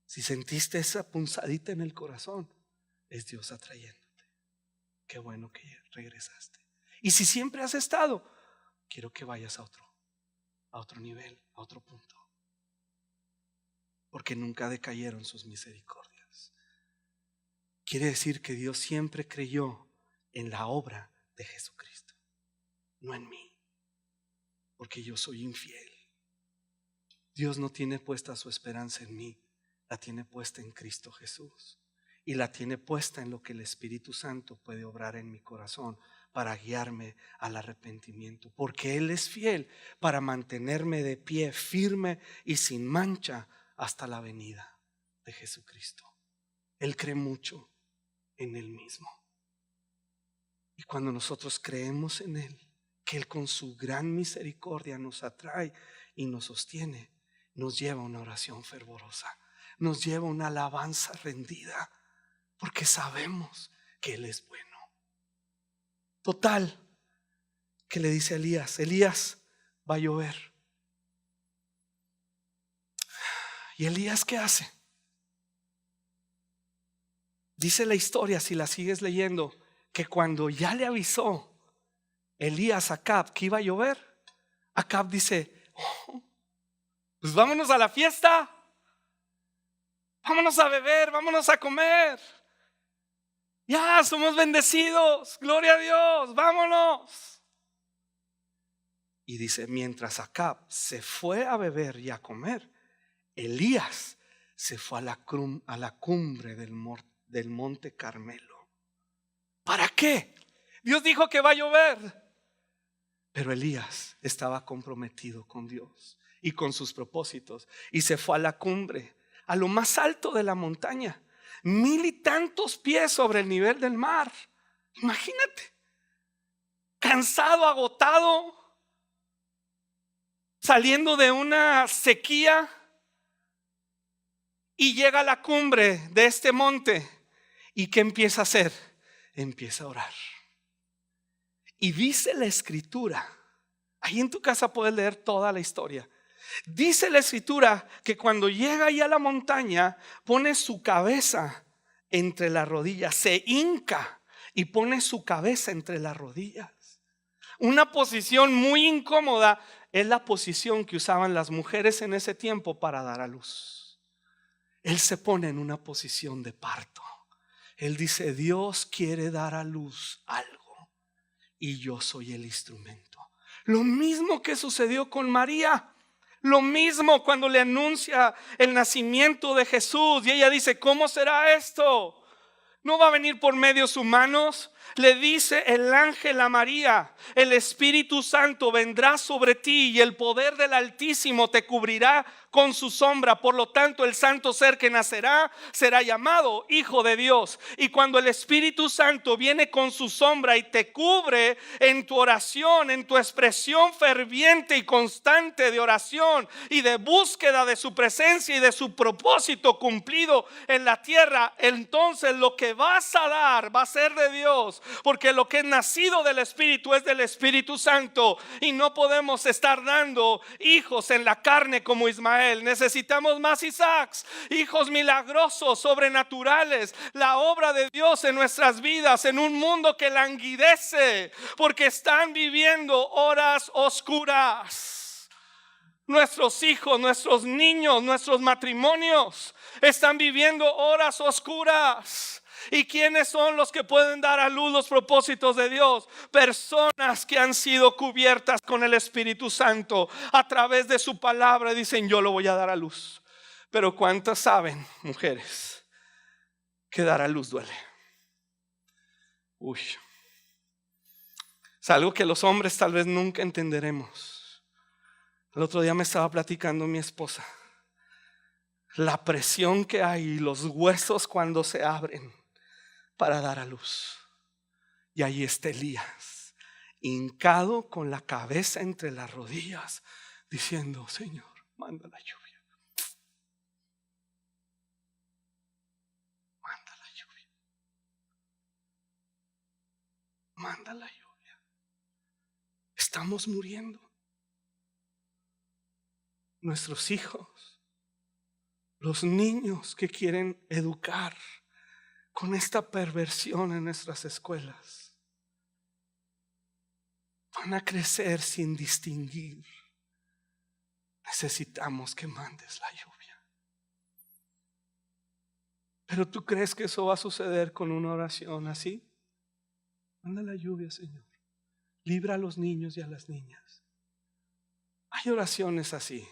Si sentiste esa punzadita en el corazón, es Dios atrayéndote. Qué bueno que regresaste. Y si siempre has estado, quiero que vayas a otro nivel, a otro punto. Porque nunca decayeron sus misericordias. Quiere decir que Dios siempre creyó en la obra de Jesucristo, no en mí, porque yo soy infiel. Dios no tiene puesta su esperanza en mí, la tiene puesta en Cristo Jesús. Y la tiene puesta en lo que el Espíritu Santo puede obrar en mi corazón para guiarme al arrepentimiento. Porque Él es fiel para mantenerme de pie, firme y sin mancha hasta la venida de Jesucristo. Él cree mucho en Él mismo. Y cuando nosotros creemos en Él, que Él con su gran misericordia nos atrae y nos sostiene, nos lleva a una oración fervorosa, nos lleva a una alabanza rendida, porque sabemos que Él es bueno. Total, que le dice a Elías, Elías, va a llover. ¿Y Elías qué hace? Dice la historia, si la sigues leyendo, que cuando ya le avisó Elías a Acab que iba a llover, Acab dice, pues vámonos a la fiesta, vámonos a beber, vámonos a comer. Ya somos bendecidos, gloria a Dios, vámonos. Y dice, mientras Acab se fue a beber y a comer, Elías se fue a la cumbre del monte Carmelo. ¿Para qué? Dios dijo que va a llover. Pero Elías estaba comprometido con Dios y con sus propósitos, y se fue a la cumbre, a lo más alto de la montaña. 1,000 y tantos pies sobre el nivel del mar. Imagínate, cansado, agotado, saliendo de una sequía, y llega a la cumbre de este monte. ¿Y qué empieza a hacer? Empieza a orar. Y dice la escritura, ahí en tu casa puedes leer toda la historia. Dice la escritura que cuando llega ahí a la montaña, pone su cabeza entre las rodillas, se hinca y pone su cabeza entre las rodillas. Una posición muy incómoda. Es la posición que usaban las mujeres en ese tiempo para dar a luz. Él se pone en una posición de parto. Él dice: Dios quiere dar a luz algo y yo soy el instrumento. Lo mismo que sucedió con María. Lo mismo cuando le anuncia el nacimiento de Jesús y ella dice: ¿cómo será esto? ¿No va a venir por medios humanos? Le dice el ángel a María: el Espíritu Santo vendrá sobre ti y el poder del Altísimo te cubrirá con su sombra. Por lo tanto, el santo ser que nacerá será llamado Hijo de Dios. Y cuando el Espíritu Santo viene con su sombra y te cubre en tu oración, en tu expresión ferviente y constante de oración y de búsqueda de su presencia y de su propósito cumplido en la tierra, entonces lo que vas a dar va a ser de Dios, porque lo que es nacido del Espíritu es del Espíritu Santo. Y no podemos estar dando hijos en la carne como Ismael. Necesitamos más Isaacs, hijos milagrosos, sobrenaturales, la obra de Dios en nuestras vidas, en un mundo que languidece porque están viviendo horas oscuras. Nuestros hijos, nuestros niños, nuestros matrimonios están viviendo horas oscuras. ¿Y quiénes son los que pueden dar a luz los propósitos de Dios? Personas que han sido cubiertas con el Espíritu Santo a través de su palabra. Dicen: yo lo voy a dar a luz. Pero ¿cuántas saben, mujeres, que dar a luz duele? Es algo que los hombres tal vez nunca entenderemos. El otro día me estaba platicando mi esposa la presión que hay y los huesos cuando se abren para dar a luz. Y ahí está Elías, hincado con la cabeza entre las rodillas, diciendo: Señor, manda la lluvia. Manda la lluvia. Manda la lluvia. Estamos muriendo. Nuestros hijos, los niños que quieren educar con esta perversión en nuestras escuelas, van a crecer sin distinguir. Necesitamos que mandes la lluvia. Pero ¿tú crees que eso va a suceder con una oración así? Manda la lluvia, Señor. Libra a los niños y a las niñas. Hay oraciones así.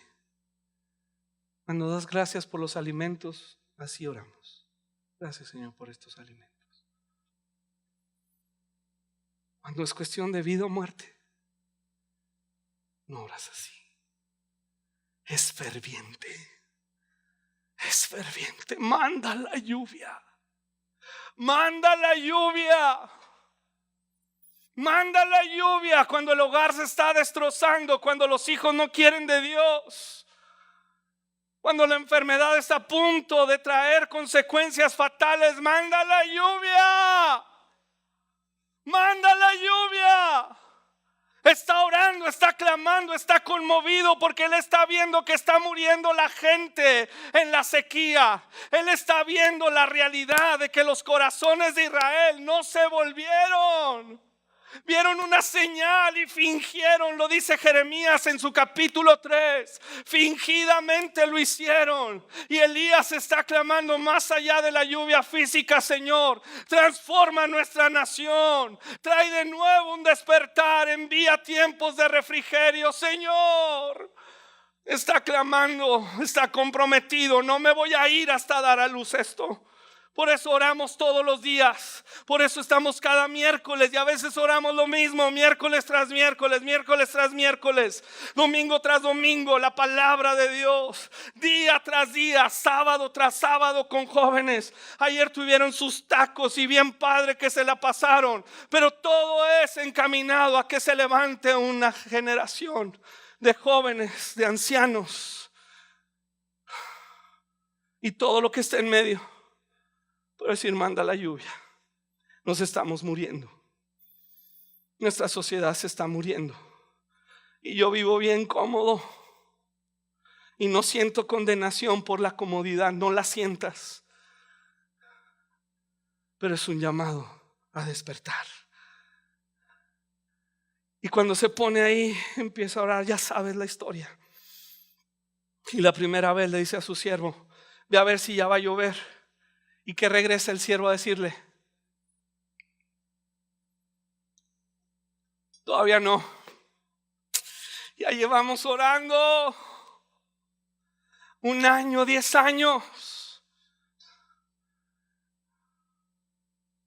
Cuando das gracias por los alimentos, así oramos. Gracias, Señor, por estos alimentos. Cuando es cuestión de vida o muerte, no oras así. Es ferviente. Es ferviente. Manda la lluvia. Manda la lluvia. Manda la lluvia cuando el hogar se está destrozando, cuando los hijos no quieren de Dios, cuando la enfermedad está a punto de traer consecuencias fatales. Manda la lluvia. Manda la lluvia. Está orando, está clamando, está conmovido porque él está viendo que está muriendo la gente en la sequía. Él está viendo la realidad de que los corazones de Israel no se volvieron. Vieron una señal y fingieron, lo dice Jeremías en su capítulo 3. Fingidamente lo hicieron. Y Elías está clamando: más allá de la lluvia física, Señor, transforma nuestra nación. Trae de nuevo un despertar. Envía tiempos de refrigerio, Señor. Está clamando, está comprometido. No me voy a ir hasta dar a luz esto, Por eso oramos todos los días. Por eso estamos cada miércoles y a veces oramos lo mismo, miércoles tras miércoles, miércoles tras miércoles, domingo tras domingo, la palabra de Dios, día tras día, sábado tras sábado con jóvenes. Ayer tuvieron sus tacos y bien padre que se la pasaron, pero todo es encaminado a que se levante una generación de jóvenes, de ancianos y todo lo que está en medio. Por decir, manda la lluvia. Nos estamos muriendo. Nuestra sociedad se está muriendo. Y yo vivo bien cómodo. Y no siento condenación por la comodidad. No la sientas. Pero es un llamado a despertar. Y cuando se pone ahí, empieza a orar. Ya sabes la historia. Y la primera vez le dice a su siervo: ve a ver si ya va a llover. Y que regrese el siervo a decirle: todavía no. Ya llevamos orando 1 año, 10 años.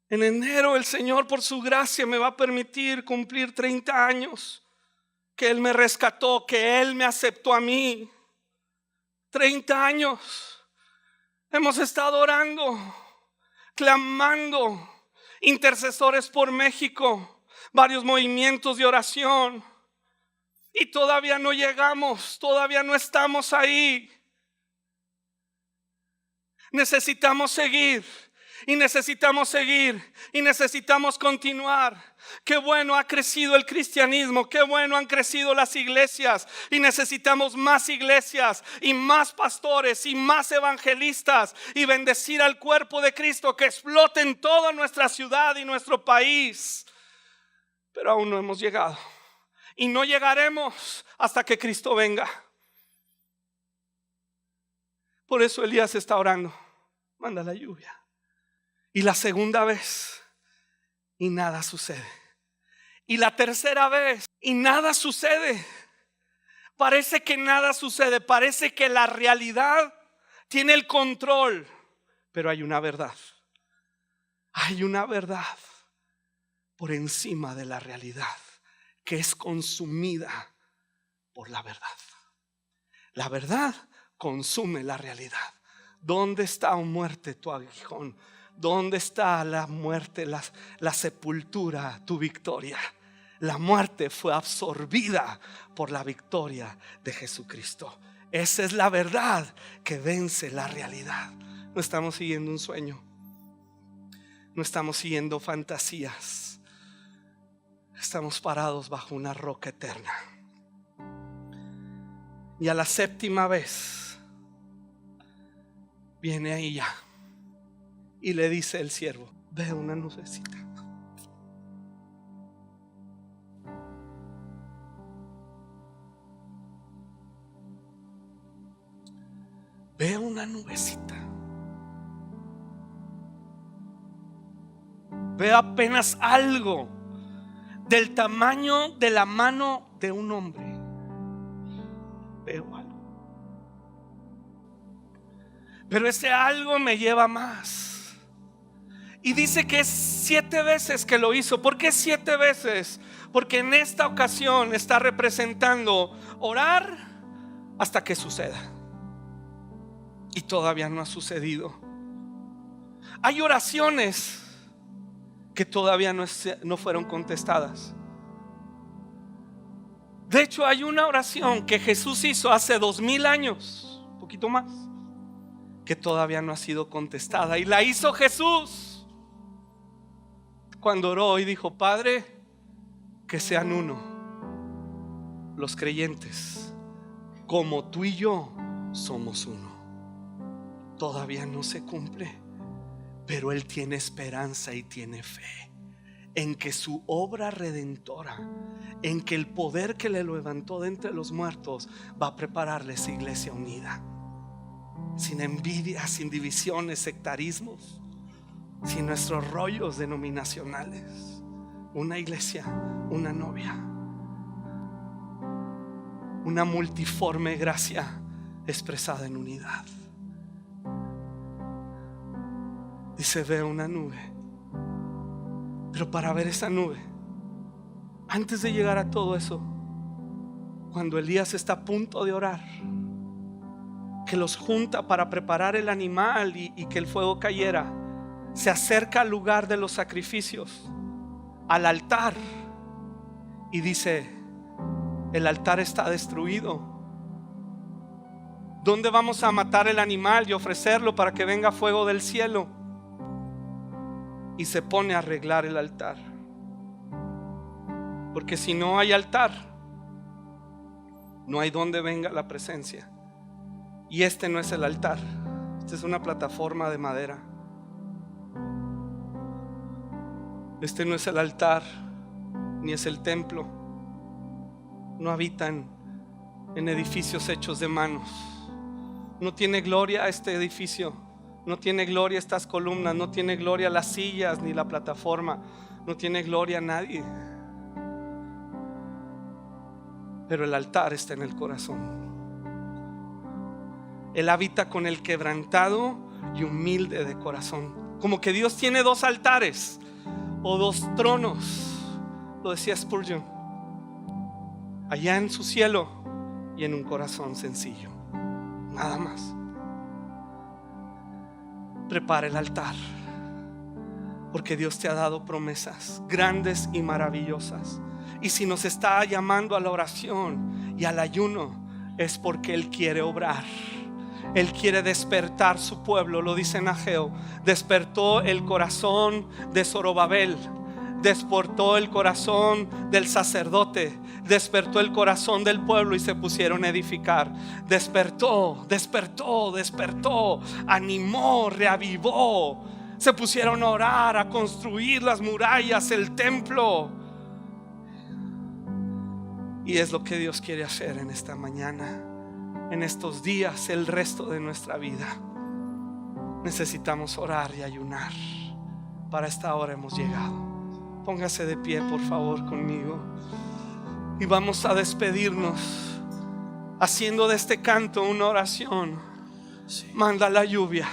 En enero el Señor por su gracia me va a permitir cumplir 30 años. Que Él me rescató, que Él me aceptó a mí. 30 años. Hemos estado orando, clamando, intercesores por México, varios movimientos de oración. Y todavía no llegamos, todavía no estamos ahí. Necesitamos seguir. Y necesitamos seguir y necesitamos continuar. Qué bueno ha crecido el cristianismo, qué bueno han crecido las iglesias. Y necesitamos más iglesias y más pastores y más evangelistas. Y bendecir al cuerpo de Cristo que explote en toda nuestra ciudad y nuestro país. Pero aún no hemos llegado. Y no llegaremos hasta que Cristo venga. Por eso Elías está orando: manda la lluvia. Y la segunda vez, y nada sucede. Y la tercera vez, y nada sucede. Parece que nada sucede. Parece que la realidad tiene el control. Pero hay una verdad. Hay una verdad por encima de la realidad, que es consumida por la verdad. La verdad consume la realidad. ¿Dónde está, oh muerte, tu aguijón? ¿Dónde está la muerte, la sepultura, tu victoria? La muerte fue absorbida por la victoria de Jesucristo. Esa es la verdad que vence la realidad. No estamos siguiendo un sueño. No estamos siguiendo fantasías. Estamos parados bajo una roca eterna. Y a la 7ª vez viene ahí ya. Y le dice el siervo: ve una nubecita. Ve una nubecita. Ve apenas algo del tamaño de la mano de un hombre. Veo algo. Pero ese algo me lleva más. Y dice que es 7 veces que lo hizo. ¿Por qué 7 veces? Porque en esta ocasión está representando orar hasta que suceda. Y todavía no ha sucedido. Hay oraciones que todavía no fueron contestadas. De hecho, hay una oración que Jesús hizo hace 2000 años, un poquito más, que todavía no ha sido contestada. Y la hizo Jesús cuando oró y dijo: Padre, que sean uno los creyentes, como tú y yo somos uno. Todavía no se cumple, pero Él tiene esperanza y tiene fe en que su obra redentora, en que el poder que le levantó de entre los muertos va a prepararle esa iglesia unida, sin envidia, sin divisiones, sectarismos, sin nuestros rollos denominacionales. Una iglesia, una novia, una multiforme gracia expresada en unidad. Dice, veo una nube. Pero para ver esa nube, antes de llegar a todo eso, cuando Elías está a punto de orar, que los junta para preparar el animal y que el fuego cayera, se acerca al lugar de los sacrificios, al altar, y dice, el altar está destruido. ¿Dónde vamos a matar el animal y ofrecerlo para que venga fuego del cielo? Y se pone a arreglar el altar, porque si no hay altar, no hay donde venga la presencia. Y este no es el altar, esta es una plataforma de madera. Este no es el altar, ni es el templo. No habitan en edificios hechos de manos. No tiene gloria este edificio, no tiene gloria estas columnas, no tiene gloria las sillas ni la plataforma, no tiene gloria nadie. Pero el altar está en el corazón. Él habita con el quebrantado y humilde de corazón. Como que Dios tiene dos altares o dos tronos, lo decía Spurgeon, allá en su cielo y en un corazón sencillo, nada más. Prepara el altar, porque Dios te ha dado promesas grandes y maravillosas. Y si nos está llamando a la oración y al ayuno, es porque Él quiere obrar. Él quiere despertar su pueblo. Lo dice en Ageo, despertó el corazón de Zorobabel, despertó el corazón del sacerdote, despertó el corazón del pueblo y se pusieron a edificar. Despertó, animó, reavivó. Se pusieron a orar, a construir las murallas, el templo. Y es lo que Dios quiere hacer en esta mañana, en estos días, el resto de nuestra vida. Necesitamos orar y ayunar. Para esta hora hemos llegado. Póngase de pie, por favor, conmigo. Y vamos a despedirnos haciendo de este canto una oración. Manda la lluvia.